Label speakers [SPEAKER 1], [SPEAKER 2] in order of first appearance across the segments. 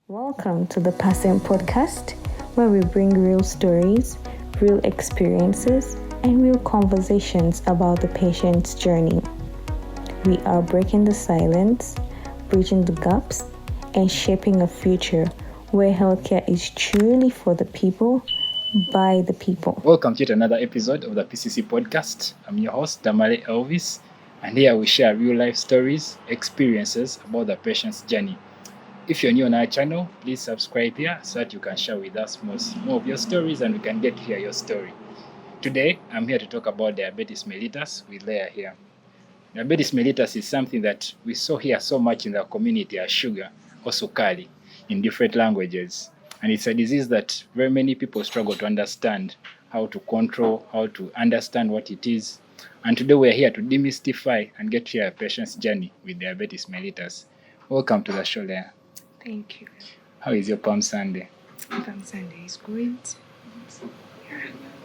[SPEAKER 1] Welcome to the Passing Podcast, where we bring real stories, real experiences, and real conversations about the patient's journey. We are breaking the silence, bridging the gaps, and shaping a future where healthcare is truly for the people, by the people.
[SPEAKER 2] Welcome to yet another episode of the PCC Podcast. I'm your host, Damale Elvis, and here we share real life stories, experiences about the patient's journey. If you're new on our channel, please subscribe here so that you can share with us more of your stories and we can get to hear your story. Today, I'm here to talk about diabetes mellitus with Leah here. Diabetes mellitus is something that we saw here so much in the community as sugar or sukari in different languages. And it's a disease that very many people struggle to understand how to control, how to understand what it is. And today we're here to demystify and get to hear a patient's journey with diabetes mellitus. Welcome to the show, Leah.
[SPEAKER 3] Thank you.
[SPEAKER 2] How is your Palm Sunday?
[SPEAKER 3] Palm Sunday is good.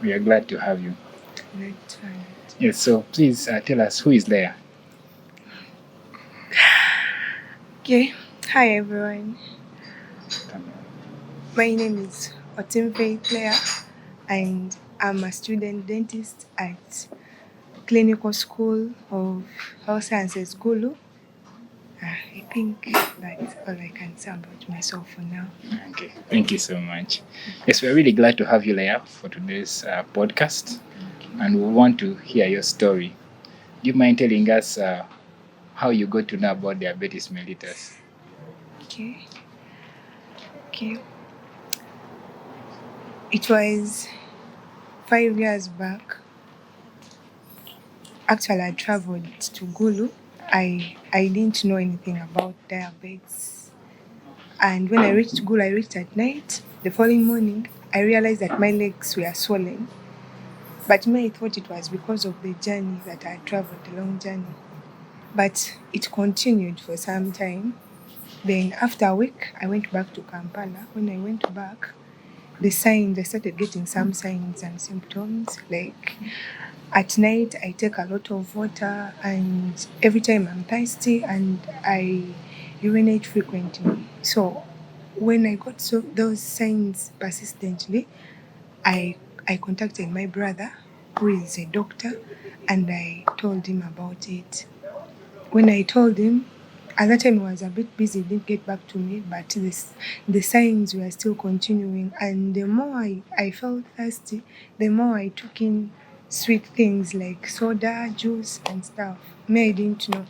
[SPEAKER 2] We are glad to have you.
[SPEAKER 3] Not tired.
[SPEAKER 2] Yes, so please tell us, who is Leah?
[SPEAKER 3] Okay. Hi everyone. My name is Otimpe Leah and I'm a student dentist at Clinical School of Health Sciences, Gulu. I think that's all I can say about myself for now.
[SPEAKER 2] Okay, thank you so much. Yes, we're really glad to have you, Leah, for today's podcast, and we want to hear your story. Do you mind telling us how you got to know about diabetes mellitus?
[SPEAKER 3] Okay. It was 5 years back. Actually, I traveled to Gulu. I didn't know anything about diabetes. And when I reached Gulu, I reached at night. The following morning, I realized that my legs were swollen. But I thought it was because of the journey that I traveled, the long journey. But it continued for some time. Then after a week, I went back to Kampala. When I went back, I started getting some signs and symptoms. Like at night, I take a lot of water, and every time I'm thirsty, and I urinate frequently. So when I got those signs persistently, I contacted my brother, who is a doctor, and I told him about it. When I told him, at that time he was a bit busy, didn't get back to me, but the signs were still continuing. And the more I felt thirsty, the more I took in sweet things like soda, juice, and stuff. I didn't know.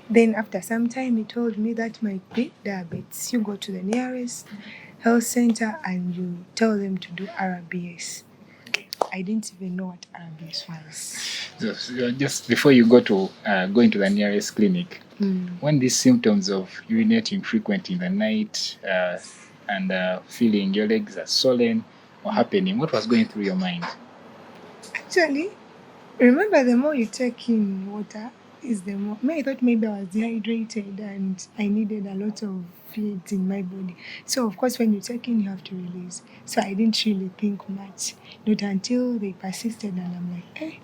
[SPEAKER 3] Then after some time, he told me that might be diabetes. You go to the nearest health center and you tell them to do RBS. I didn't even know what RBS was.
[SPEAKER 2] So just before you go to going to the nearest clinic, when these symptoms of urinating frequently in the night and feeling your legs are swollen or happening, what was going through your mind?
[SPEAKER 3] Actually, remember, the more you take in water is the more. I thought maybe I was dehydrated and I needed a lot of fluids in my body. So of course, when you take in, you have to release. So I didn't really think much. Not until they persisted, and I'm like,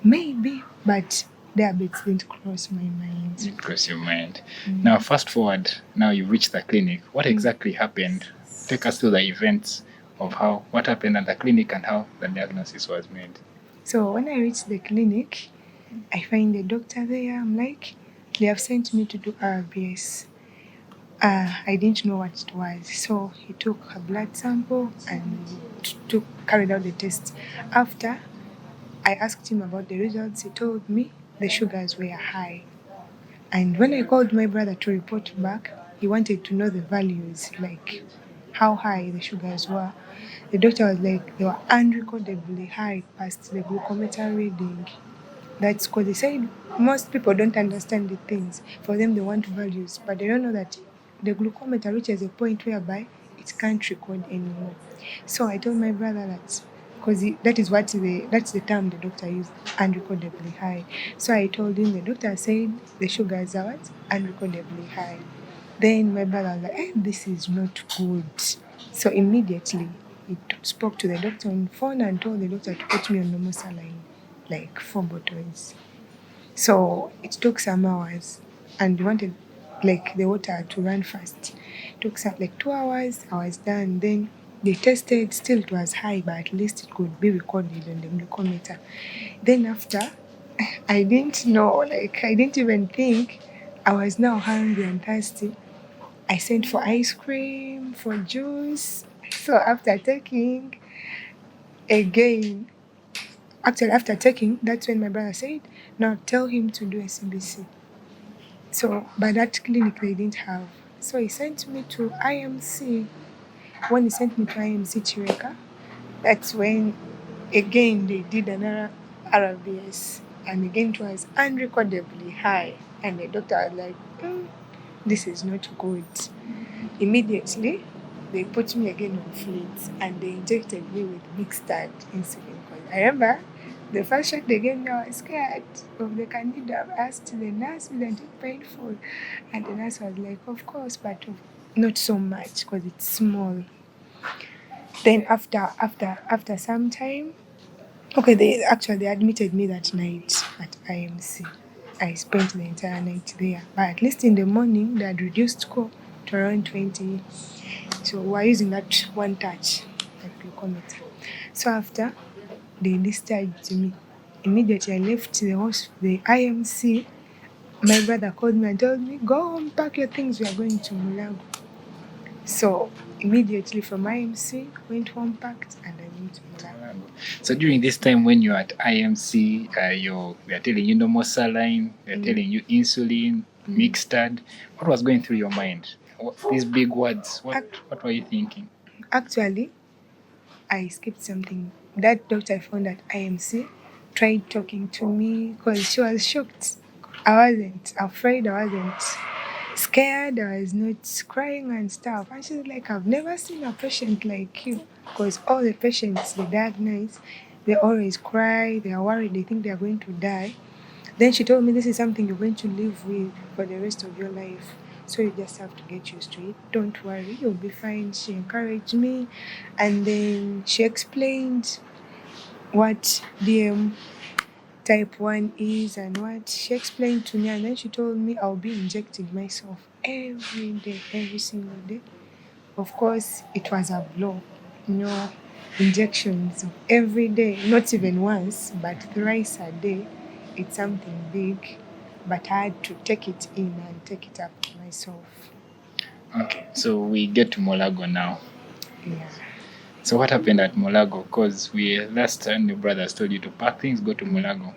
[SPEAKER 3] maybe. But diabetes didn't cross my mind.
[SPEAKER 2] Didn't cross your mind. Now, fast forward. Now you've reached the clinic. What exactly happened? Take us through the events of what happened at the clinic and how the diagnosis was made.
[SPEAKER 3] So when I reached the clinic, I find the doctor there. I'm like, they have sent me to do RBS. I didn't know what it was. So he took a blood sample and carried out the test. After, I asked him about the results. He told me the sugars were high. And when I called my brother to report back, he wanted to know the values, like how high the sugars were. The doctor was like, they were unrecordably high past the glucometer reading. That's because they said most people don't understand the things. For them, they want values, but they don't know that the glucometer reaches a point whereby it can't record anymore. So I told my brother that, because that's the term the doctor used, unrecordably high. So I told him, the doctor said the sugars are what? Unrecordably high. Then my brother was like, this is not good. So immediately he spoke to the doctor on the phone and told the doctor to put me on normal saline, like 4 bottles. So it took some hours, and he wanted like the water to run fast. Took some like 2 hours. I was done. Then they tested. Still, it was high, but at least it could be recorded on the glucometer. Then after, I didn't know. Like I didn't even think. I was now hungry and thirsty. I sent for ice cream, for juice. So after taking again, actually after taking, that's when my brother said, "Now tell him to do a CBC." So by that clinic they didn't have. So he sent me to IMC. When he sent me to IMC Chireka, that's when again they did another RBS, and again it was unrecordably high. And the doctor was like, this is not good. Immediately they put me again on fluids and they injected me with mixed-start insulin. Because I remember the first shot they gave me, I was scared of the candida. I asked the nurse, isn't it painful? And the nurse was like, of course, but not so much because it's small. Then after some time, okay, they admitted me that night at IMC. I spent the entire night there. But at least in the morning, they had reduced score to around 20. So we're using that one touch, like glucometer. So after, they discharged me. Immediately I left the IMC. My brother called me and told me, go home, pack your things, we are going to Mulago. So immediately from IMC, went home, packed, and I went to Mulago.
[SPEAKER 2] So during this time when you're at IMC, they are telling you no more saline, they are telling you insulin, mixed-start. What was going through your mind? These big words, what were you thinking?
[SPEAKER 3] Actually, I skipped something. That doctor I found at IMC tried talking to me because she was shocked. I wasn't afraid, I wasn't scared, I was not crying and stuff. And she's like, I've never seen a patient like you. Because all the patients they diagnose, they always cry, they are worried, they think they are going to die. Then she told me this is something you're going to live with for the rest of your life. So you just have to get used to it. Don't worry, you'll be fine. She encouraged me. And then she explained what DM type 1 is and what she explained to me. And then she told me I'll be injecting myself every day, every single day. Of course, it was a blow. Injections every day, not even once, but thrice a day. It's something big. But I had to take it in and take it up myself.
[SPEAKER 2] Okay, so we get to Mulago now.
[SPEAKER 3] Yeah.
[SPEAKER 2] So what happened at Mulago? Because last time your brothers told you to pack things, go to Mulago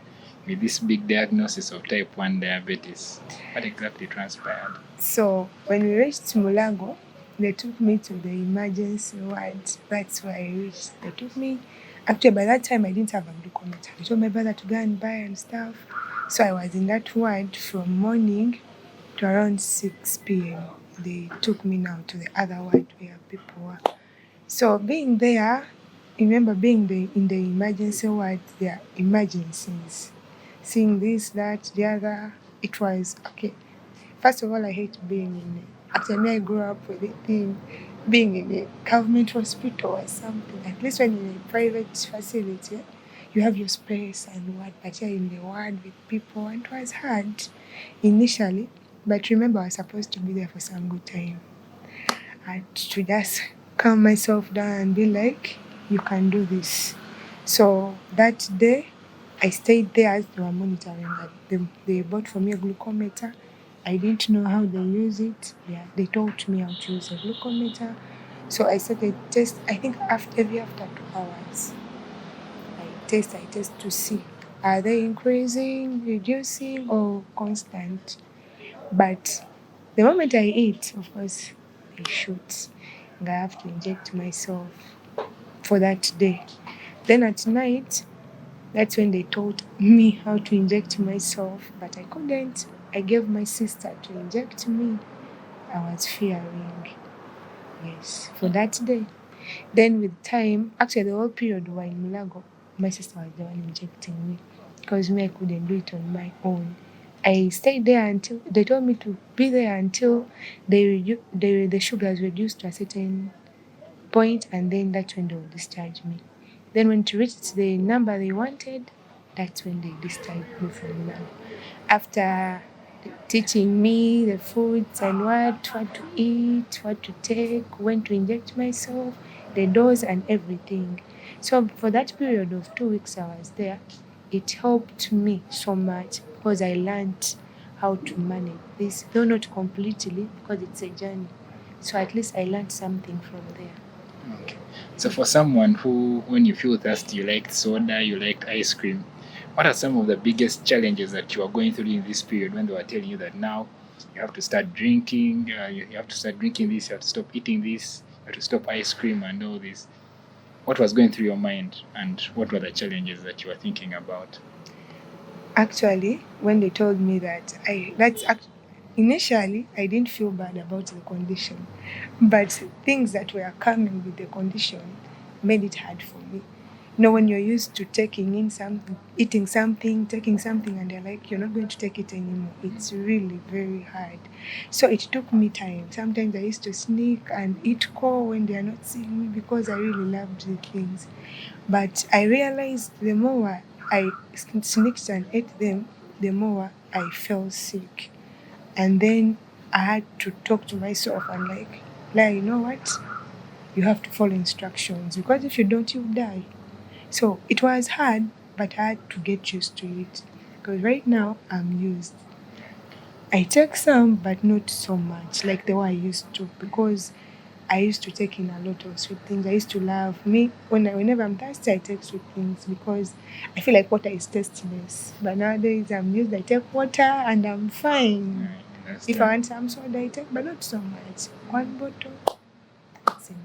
[SPEAKER 2] with this big diagnosis of type 1 diabetes. What exactly transpired?
[SPEAKER 3] So when we reached Mulago, they took me to the emergency ward. That's where I reached. They took me. Actually, by that time, I didn't have a glucometer. They told my brother to go and buy and stuff. So I was in that ward from morning to around 6 p.m. They took me now to the other ward where people were. So being there, remember being in the emergency ward, there are emergencies. Seeing this, that, the other, it was okay. First of all, I hate being in it. Actually, I grew up with it being in a government hospital or something. At least when you're in a private facility, you have your space and what, but you're in the ward with people, and it was hard initially. But remember, I was supposed to be there for some good time. I had to just calm myself down and be like, you can do this. So that day, I stayed there as they were monitoring that. They bought for me a glucometer. I didn't know how they use it. They taught me how to use a glucometer. So I started test. I think after 2 hours, I test to see are they increasing, reducing, or constant. But the moment I eat, of course, I shoot. And I have to inject myself for that day. Then at night, that's when they taught me how to inject myself, but I couldn't. I gave my sister to inject me. I was fearing, yes, for that day. Then with time, actually the whole period we were in Mulago, my sister was the one injecting me because me, I couldn't do it on my own. I stayed there until they told me to be there until the sugars reduced to a certain point, and then that's when they will discharge me. Then when it reached the number they wanted, that's when they discharged me from Mulago. After teaching me the foods and what to eat, what to take, when to inject myself, the dose and everything. So for that period of 2 weeks I was there, it helped me so much because I learned how to manage this, though not completely because it's a journey. So at least I learned something from there.
[SPEAKER 2] Okay. So for someone who, when you feel thirsty, you liked soda, you liked ice cream, what are some of the biggest challenges that you are going through in this period when they were telling you that now you have to start drinking, you have to start drinking this, you have to stop eating this, you have to stop ice cream and all this? What was going through your mind and what were the challenges that you were thinking about?
[SPEAKER 3] Actually, when they told me that, initially I didn't feel bad about the condition, but things that were coming with the condition made it hard for me. You know, when you're used to taking in something, eating something, taking something, and you're not going to take it anymore, it's really very hard. So it took me time. Sometimes I used to sneak and eat core when they are not seeing me because I really loved the things. But I realized the more I sneaked and ate them, the more I fell sick. And then I had to talk to myself and you know what? You have to follow instructions because if you don't, you'll die. So it was hard, but I had to get used to it because right now I'm used. I take some, but not so much like the way I used to because I used to take in a lot of sweet things. I used to love whenever I'm thirsty, I take sweet things because I feel like water is tasteless. But nowadays I'm used. I take water and I'm fine. If I want some soda, I take, but not so much. One bottle, that's enough.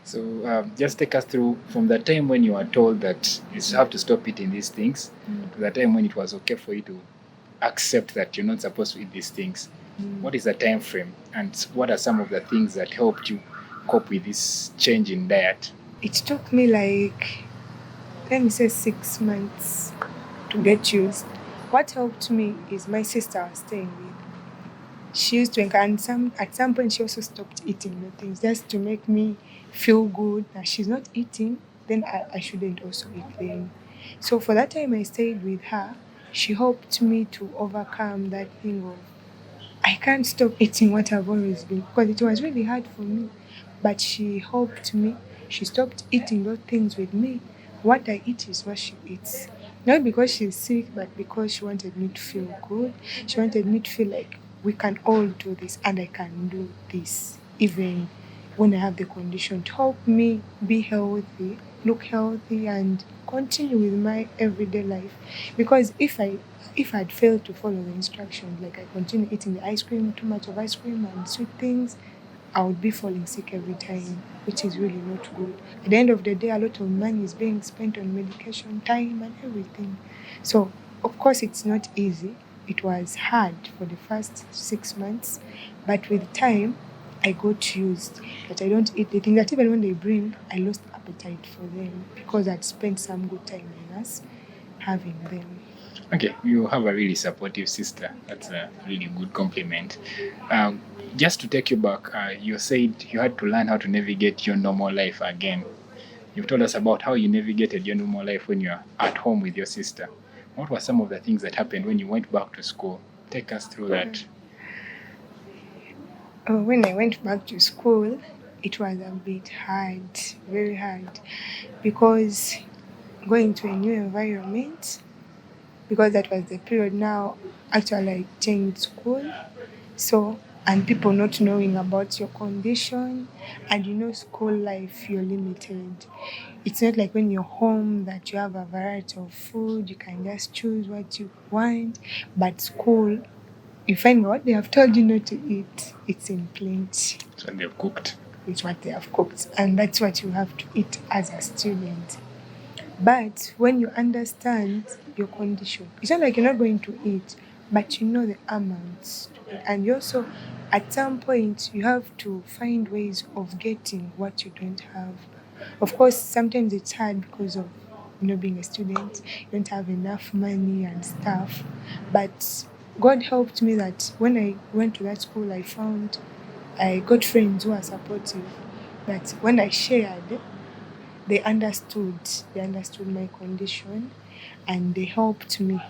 [SPEAKER 2] So just take us through from the time when you were told that you have to stop eating these things to the time when it was okay for you to accept that you're not supposed to eat these things. What is the time frame and what are some of the things that helped you cope with this change in diet?
[SPEAKER 3] It took me let me say 6 months to get used. What helped me is my sister I was staying with. She used to encourage at some point she also stopped eating the things just to make me feel good that she's not eating, then I shouldn't also eat them. So for that time I stayed with her, she helped me to overcome that thing of I can't stop eating what I've always been because it was really hard for me. But she helped me. She stopped eating those things with me. What I eat is what she eats. Not because she's sick, but because she wanted me to feel good. She wanted me to feel like we can all do this and I can do this even when I have the condition to help me be healthy, look healthy and continue with my everyday life. Because if I'd failed to follow the instructions, like I continue eating the ice cream, too much of ice cream and sweet things, I would be falling sick every time, which is really not good. At the end of the day, a lot of money is being spent on medication, time and everything. So, of course, it's not easy. It was hard for the first 6 months, but with time, I got used that I don't eat the thing that even when they bring, I lost appetite for them because I'd spent some good time with us having them.
[SPEAKER 2] Okay, you have a really supportive sister. That's a really good compliment. Just to take you back, you said you had to learn how to navigate your normal life again. You've told us about how you navigated your normal life when you're at home with your sister. What were some of the things that happened when you went back to school? Take us through that.
[SPEAKER 3] When I went back to school, it was a bit hard, very hard, because going to a new environment, because that was the period now, actually I changed school, so, and people not knowing about your condition, and you know school life, you're limited. It's not like when you're home that you have a variety of food, you can just choose what you want, but school, you find what they have told you not to eat, it's in plenty.
[SPEAKER 2] So they've cooked.
[SPEAKER 3] It's what they have cooked, and that's what you have to eat as a student. But when you understand your condition, it's not like you're not going to eat, but you know the amounts. And you also, at some point, you have to find ways of getting what you don't have. Of course, sometimes it's hard because of being a student, you don't have enough money and stuff. But God helped me that when I went to that school, I got friends who are supportive. That when I shared, they understood my condition, and they helped me.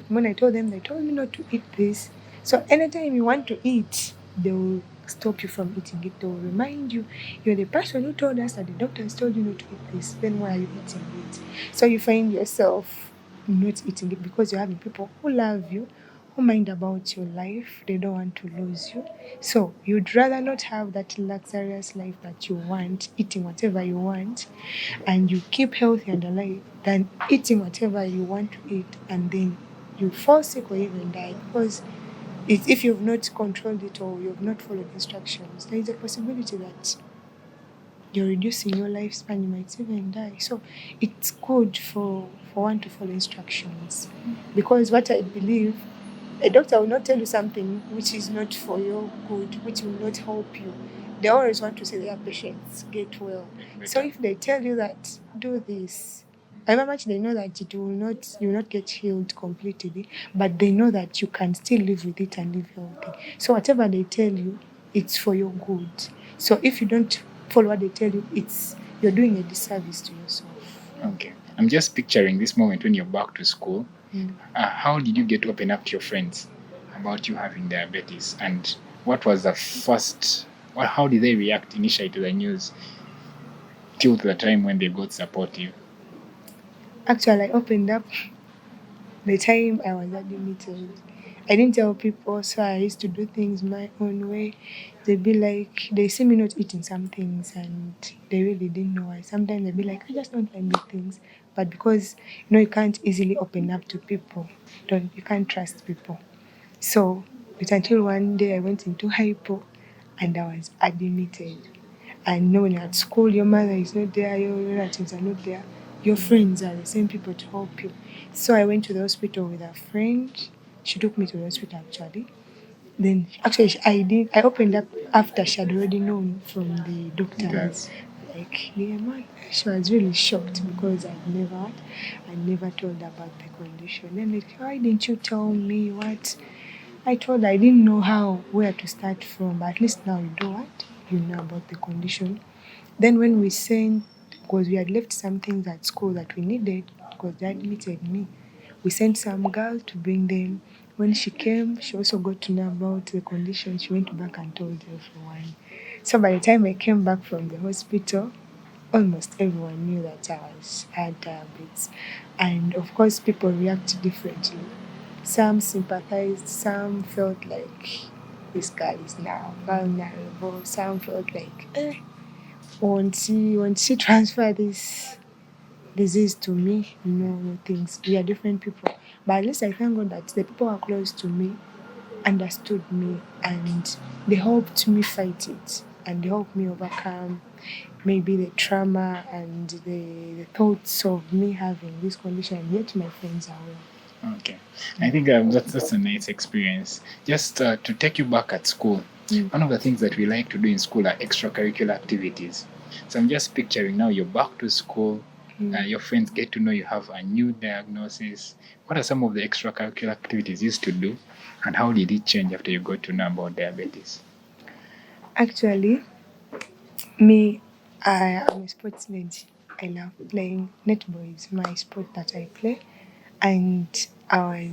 [SPEAKER 3] When I told them, they told me not to eat this, So anytime you want to eat, they will stop you from eating it. They will remind you, you're the person who told us that the doctor has told you not to eat this. Then why are you eating it? So you find yourself not eating it because you're having people who love you, who mind about your life. They don't want to lose you. So you'd rather not have that luxurious life that you want, eating whatever you want, and you keep healthy and alive, than eating whatever you want to eat and then you fall sick or even die. Because if you've not controlled it or you've not followed instructions, there is a possibility that you're reducing your lifespan, you might even die. So it's good for one to follow instructions. Because what I believe, a doctor will not tell you something which is not for your good, which will not help you. They always want to see their patients get well. So if they tell you that, do this, however much they know that you will not get healed completely, but they know that you can still live with it and live healthy. So whatever they tell you, it's for your good. So if you don't follow what they tell you, you're doing a disservice to yourself.
[SPEAKER 2] Okay. I'm just picturing this moment when you're back to school. How did you get to open up to your friends about you having diabetes? And what was the first, how did they react initially to the news till the time when they got supportive?
[SPEAKER 3] Actually, I opened up the time I was admitted. I didn't tell people, so I used to do things my own way. They'd be like, they see me not eating some things and they really didn't know why. Sometimes they'd be like, I just don't like these things. But because, you can't easily open up to people. You can't trust people. So it's until one day I went into hypo and I was admitted. And when you're at school, your mother is not there, your relatives are not there. Your friends are the same people to help you. So I went to the hospital with a friend. She took me to the hospital actually. Then actually I opened up after she had already known from the doctors. Like, yeah, man, she was really shocked because I never told her about the condition. Then like, why didn't you tell me what? I told her I didn't know where to start from, but at least now you know what? You know about the condition. Then when we sent, because we had left some things at school that we needed, because they admitted me, we sent some girl to bring them. When she came, she also got to know about the condition. She went back and told everyone. So by the time I came back from the hospital, almost everyone knew that I had diabetes. And of course, people react differently. Some sympathized, some felt like this girl is now vulnerable. Some felt like, won't she transfer this disease to me? No things. We are different people. But at least I thank God that the people who are close to me understood me and they helped me fight it and they helped me overcome maybe the trauma and the thoughts of me having this condition, and yet my friends are well.
[SPEAKER 2] Okay. I think that's a nice experience. Just to take you back at school, one of the things that we like to do in school are extracurricular activities. So I'm just picturing now you're back to school, your friends get to know you have a new diagnosis. What are some of the extracurricular activities you used to do, and how did it change after you got to know about diabetes?
[SPEAKER 3] Actually, me, I am a sports lady. I love playing netball. Is my sport that I play, and I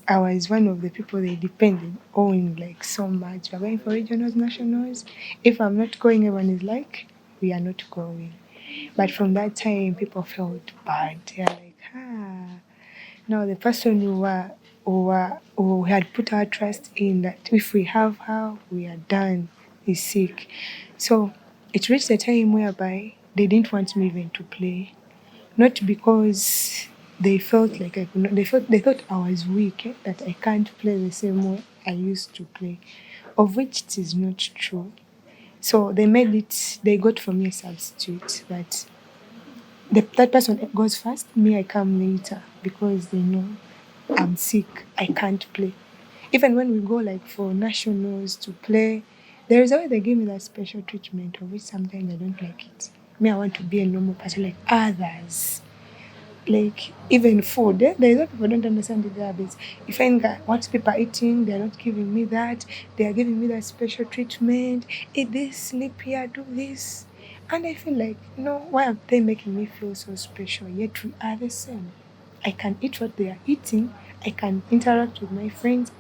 [SPEAKER 3] was one of the people they depended on like so much. We're going for regionals, nationals. If I'm not going, everyone is like, we are not going. But from that time, people felt bad. They're like, now the person who had put our trust in that if we have her, we are done, is sick. So it reached a time whereby they didn't want me even to play. Not because they felt like I could not, they thought I was weak, that I can't play the same way I used to play, of which it is not true. So they got for me a substitute, but that person goes first, me I come later, because they know I'm sick, I can't play. Even when we go like for nationals to play, there is always they give me that special treatment, of which sometimes I don't like it. Me, I want to be a normal person like others. Like even food, there is a lot of people don't understand the diabetes. If I find what people are eating, they are not giving me that. They are giving me that special treatment. Eat this, sleep here, do this. And I feel like, why are they making me feel so special? Yet we are the same. I can eat what they are eating. I can interact with my friends.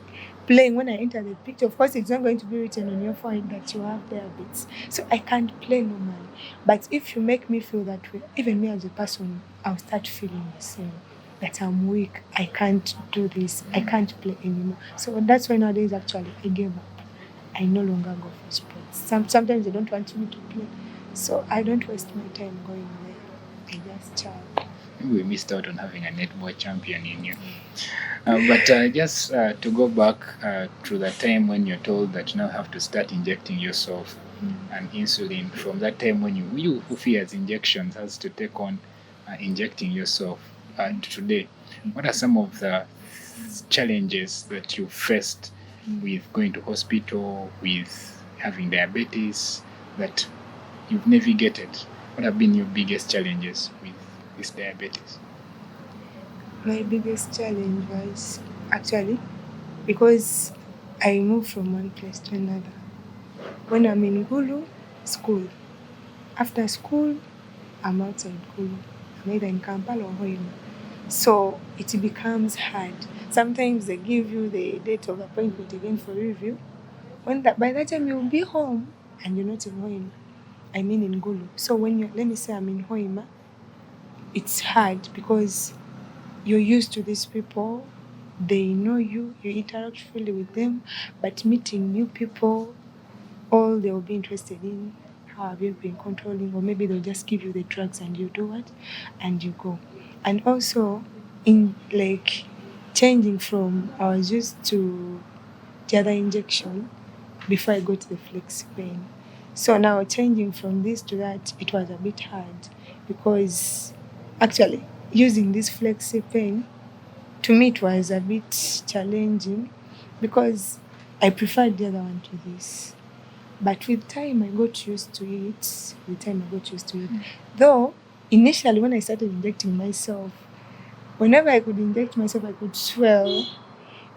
[SPEAKER 3] playing when I enter the picture. Of course, it's not going to be written on your forehead that you have diabetes. So I can't play normally. But if you make me feel that way, even me as a person, I'll start feeling the same. That I'm weak, I can't do this, I can't play anymore. So that's why nowadays actually I gave up. I no longer go for sports. Sometimes they don't want me to play. So I don't waste my time going there. I just child.
[SPEAKER 2] Maybe we missed out on having a netball champion in you. But just to go back to the time when you're told that you now have to start injecting yourself an insulin, from that time when you who fears injections has to take on injecting yourself today, what are some of the challenges that you faced with going to hospital, with having diabetes, that you've navigated? What have been your biggest challenges with this diabetes?
[SPEAKER 3] My biggest challenge was actually because I moved from one place to another. When I'm in Gulu, school. After school, I'm outside Gulu. I'm either in Kampala or Hoima. So it becomes hard. Sometimes they give you the date of appointment again for review. By that time you'll be home and you're not in Hoima. I mean in Gulu. So let me say I'm in Hoima, it's hard because you're used to these people, they know you, you interact freely with them, but meeting new people, all they'll be interested in, how have you been controlling, or maybe they'll just give you the drugs and you do what, and you go. And also, in like changing from, I was used to the other injection before I got the Flexipain. So now changing from this to that, it was a bit hard because actually using this Flexipain, to me it was a bit challenging because I preferred the other one to this. But with time I got used to it. Though initially when I started injecting myself, whenever I could inject myself I could swell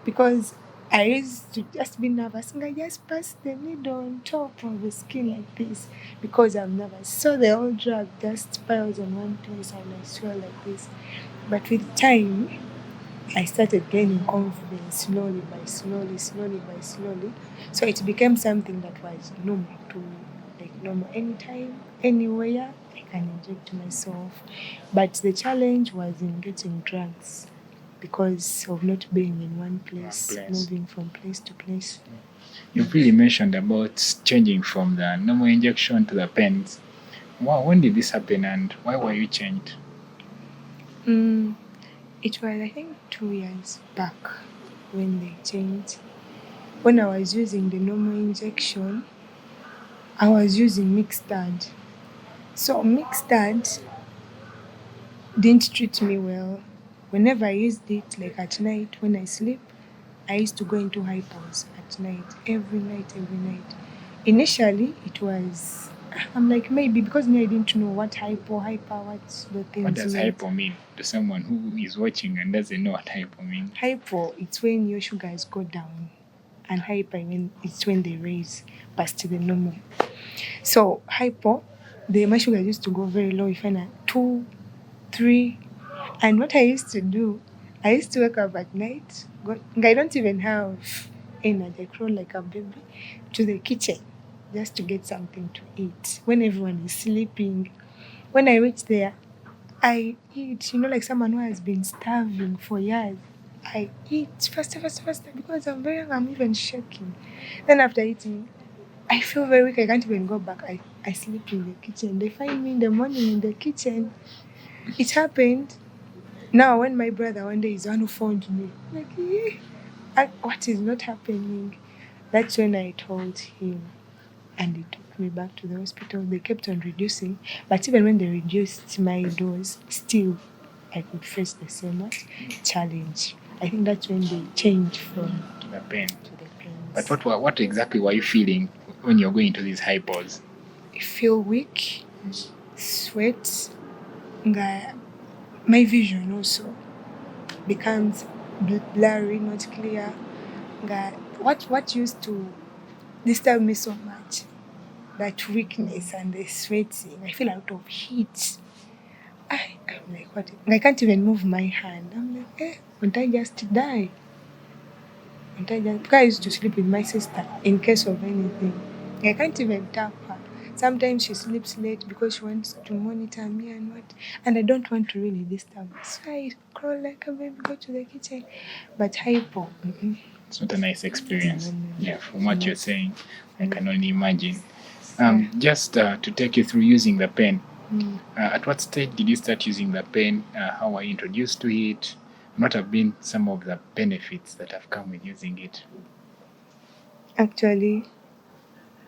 [SPEAKER 3] because I used to just be nervous and I just press the needle on top of the skin like this because I'm nervous. So the whole drug just piles on one place and I swell like this. But with time, I started gaining confidence slowly by slowly. So it became something that was normal to me, like normal anytime, anywhere, I can inject myself. But the challenge was in getting drugs because of not being in one place, moving from place to place.
[SPEAKER 2] You've really mentioned about changing from the normal injection to the pens. Wow, when did this happen and why were you changed?
[SPEAKER 3] It was, I think, 2 years back when they changed. When I was using the normal injection, I was using Mixtard. So Mixtard didn't treat me well. Whenever I used it, like at night when I sleep, I used to go into hypos at night, every night. Initially, it was, I'm like, maybe because me I didn't know what hypo, what's the things.
[SPEAKER 2] What does hypo mean to someone who is watching and doesn't know what hypo means?
[SPEAKER 3] Hypo, it's when your sugars go down. And hyper, it's when they raise past the normal. So hypo, my sugar used to go very low, if I know, 2, 3. And what I used to do, I used to wake up at night. I don't even have energy. I crawl like a baby to the kitchen just to get something to eat when everyone is sleeping. When I reach there, I eat, like someone who has been starving for years. I eat faster because I'm very young, I'm even shaking. Then after eating, I feel very weak, I can't even go back. I sleep in the kitchen. They find me in the morning in the kitchen. It happened. Now when my brother one day is the one who found me, like, what is not happening? That's when I told him and he took me back to the hospital. They kept on reducing, but even when they reduced my dose, still I could face the same challenge. I think that's when they changed from
[SPEAKER 2] the pain.
[SPEAKER 3] To the pain.
[SPEAKER 2] But what exactly were you feeling when you're going into these hypos?
[SPEAKER 3] I feel weak, sweat, my vision also becomes blurry, not clear. What used to disturb me so much, that weakness and the sweating, I feel out of heat. I'm like, what? I can't even move my hand. I'm like, won't I just die? Because I used to sleep with my sister in case of anything. I can't even tap her. Sometimes she sleeps late because she wants to monitor me and what, and I don't want to really disturb her. So I crawl like a baby, go to the kitchen. But hypo,
[SPEAKER 2] It's not a nice experience.
[SPEAKER 3] No.
[SPEAKER 2] Yeah, from what you're saying, I can only imagine.
[SPEAKER 3] Yeah.
[SPEAKER 2] Just to take you through using the pen,
[SPEAKER 3] Mm.
[SPEAKER 2] at what stage did you start using the pen? How were you introduced to it? What have been some of the benefits that have come with using it?
[SPEAKER 3] Actually,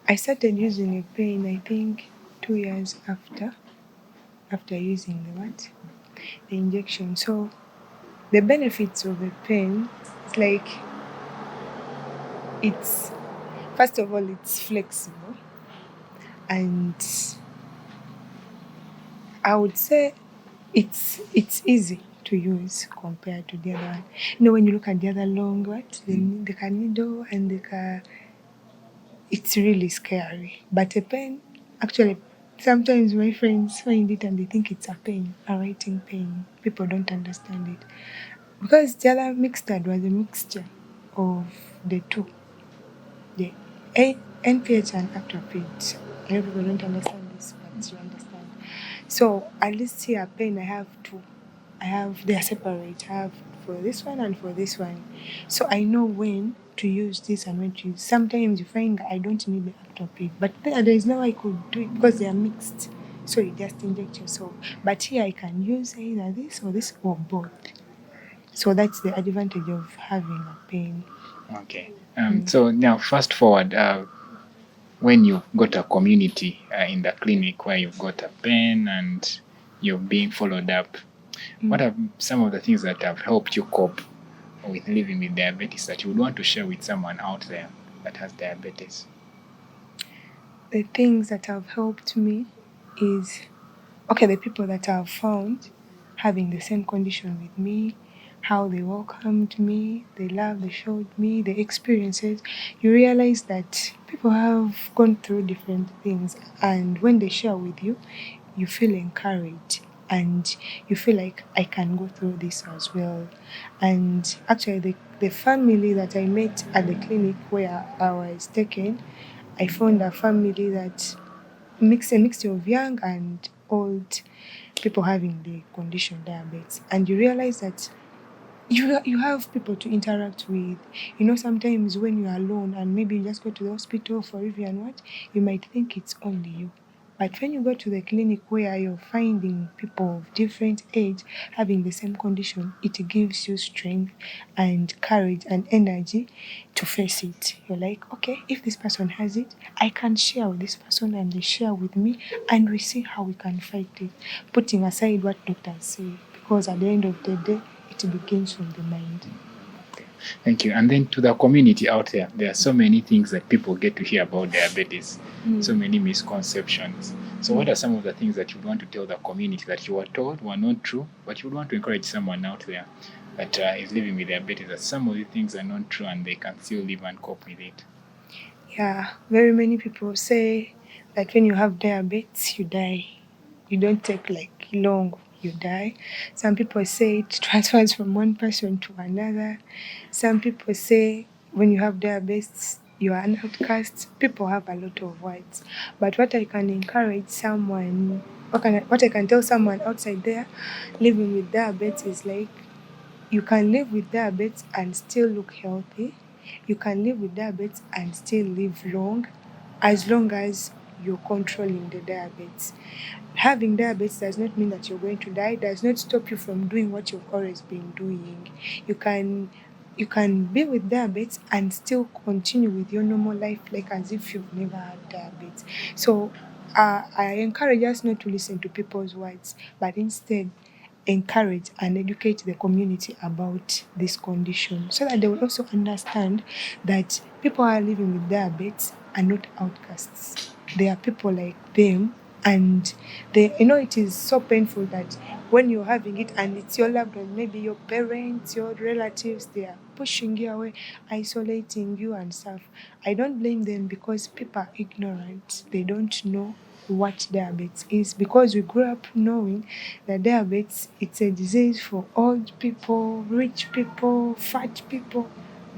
[SPEAKER 3] I started using a pen, I think 2 years after using the injection. So the benefits of a pen, it's like it's first of all it's flexible, and I would say it's easy to use compared to the other one. When you look at the other long the needle and it's really scary. But a pen, actually, sometimes my friends find it and they think it's a pen, a writing pen. People don't understand it. Because the other mixture was a mixture of the two, the NPH and Actropid. I know people don't understand this, but you understand. So at least here, a pen, I have two. They are separate. I have for this one and for this one. So I know when to use this and when to use. Sometimes you find I don't need the Actopid, but there is no way I could do it because they are mixed. So you just inject yourself. But here I can use either this or both. So that's the advantage of having a pen.
[SPEAKER 2] Okay. So now, fast forward, when you've got a community in the clinic where you've got a pen and you're being followed up, what are some of the things that have helped you cope with living with diabetes that you would want to share with someone out there that has diabetes?
[SPEAKER 3] The things that have helped me is, the people that I've found having the same condition with me, how they welcomed me, they loved, they showed me the experiences. You realize that people have gone through different things, and when they share with you, you feel encouraged and you feel like I can go through this as well. And actually, the family that I met at the clinic where I was taken, I found a family that a mixture of young and old people having the condition diabetes, and you realize that you have people to interact with. Sometimes when you're alone and maybe you just go to the hospital for review and you might think it's only you. But when you go to the clinic where you're finding people of different age having the same condition, it gives you strength and courage and energy to face it. You're like, okay, if this person has it, I can share with this person and they share with me, and we see how we can fight it, putting aside what doctors say, because at the end of the day, it begins from the mind.
[SPEAKER 2] Thank you. And then to the community out there, there are so many things that people get to hear about diabetes, so many misconceptions. So what are some of the things that you want to tell the community that you were told were not true, but you would want to encourage someone out there that is living with diabetes, that some of the things are not true and they can still live and cope with it?
[SPEAKER 3] Yeah, very many people say that when you have diabetes, you die. You don't take long, you die. Some people say it transfers from one person to another. Some people say when you have diabetes, you are an outcast. People have a lot of words. But what I can encourage someone, what I can tell someone outside there living with diabetes is you can live with diabetes and still look healthy. You can live with diabetes and still live long as you're controlling the diabetes. Having diabetes does not mean that you're going to die, does not stop you from doing what you've always been doing. You can be with diabetes and still continue with your normal life like as if you've never had diabetes. So I encourage us not to listen to people's words, but instead encourage and educate the community about this condition so that they will also understand that people who are living with diabetes are not outcasts. They are people like them, and it is so painful that when you're having it and it's your loved one, maybe your parents, your relatives, they are pushing you away, isolating you and stuff. I don't blame them because people are ignorant. They don't know what diabetes is, because we grew up knowing that diabetes, it's a disease for old people, rich people, fat people.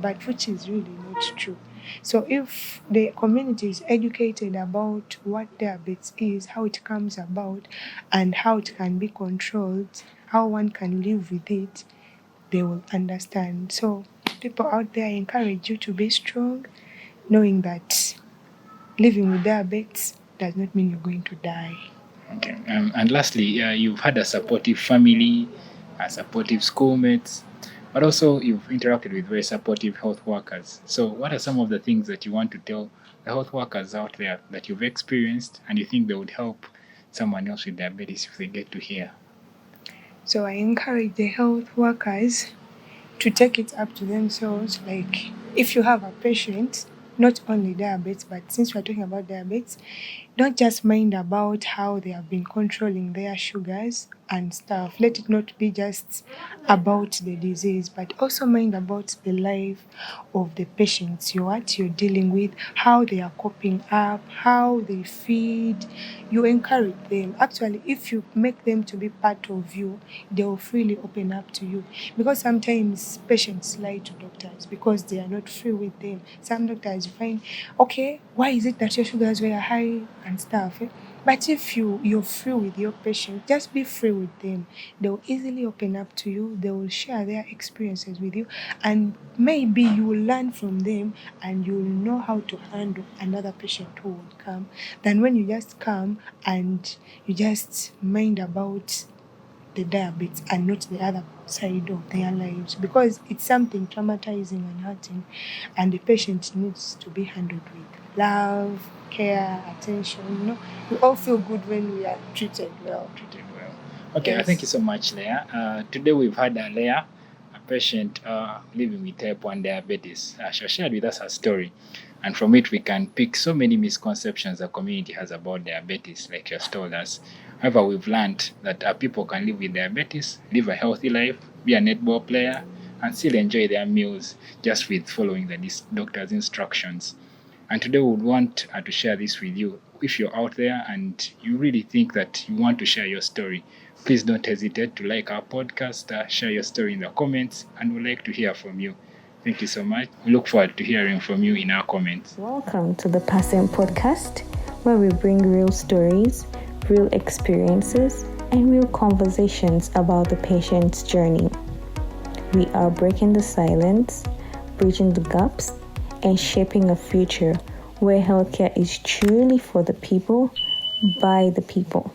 [SPEAKER 3] but which is really not true. So if the community is educated about what diabetes is, how it comes about, and how it can be controlled, how one can live with it, they will understand. So people out there, I encourage you to be strong, knowing that living with diabetes does not mean you're going to die.
[SPEAKER 2] Okay. And lastly, you've had a supportive family, supportive schoolmates, but also you've interacted with very supportive health workers. So what are some of the things that you want to tell the health workers out there that you've experienced and you think they would help someone else with diabetes if they get to hear?
[SPEAKER 3] So I encourage the health workers to take it up to themselves. Like, if you have a patient, not only diabetes, but since we're talking about diabetes, don't just mind about how they have been controlling their sugars and stuff. Let it not be just about the disease, but also mind about the life of the patients you're dealing with, how they are coping up, how they feed. You encourage them. Actually, if you make them to be part of you, they will freely open up to you. Because sometimes patients lie to doctors because they are not free with them. Some doctors find, okay, why is it that your sugars were high and stuff? But if you're free with your patient, just be free with them. They will easily open up to you. They will share their experiences with you. And maybe you will learn from them and you will know how to handle another patient who will come than when you just come and you just mind about the diabetes and not the other side of their lives, because it's something traumatizing and hurting, and the patient needs to be handled with love, care, attention. We all feel good when we are treated well.
[SPEAKER 2] Okay,
[SPEAKER 3] Yes.
[SPEAKER 2] Thank you so much, Leah. Today we've had Leah, a patient living with type 1 diabetes. She shared with us her story, and from it we can pick so many misconceptions the community has about diabetes, like she has told us. However, we've learned that people can live with diabetes, live a healthy life, be a netball player, and still enjoy their meals just with following the doctor's instructions. And today we would want to share this with you. If you're out there and you really think that you want to share your story, please don't hesitate to like our podcast, share your story in the comments, and we'd like to hear from you. Thank you so much. We look forward to hearing from you in our comments.
[SPEAKER 1] Welcome to the Passing Podcast, where we bring real stories, real experiences, and real conversations about the patient's journey. We are breaking the silence, bridging the gaps, and shaping a future where healthcare is truly for the people, by the people.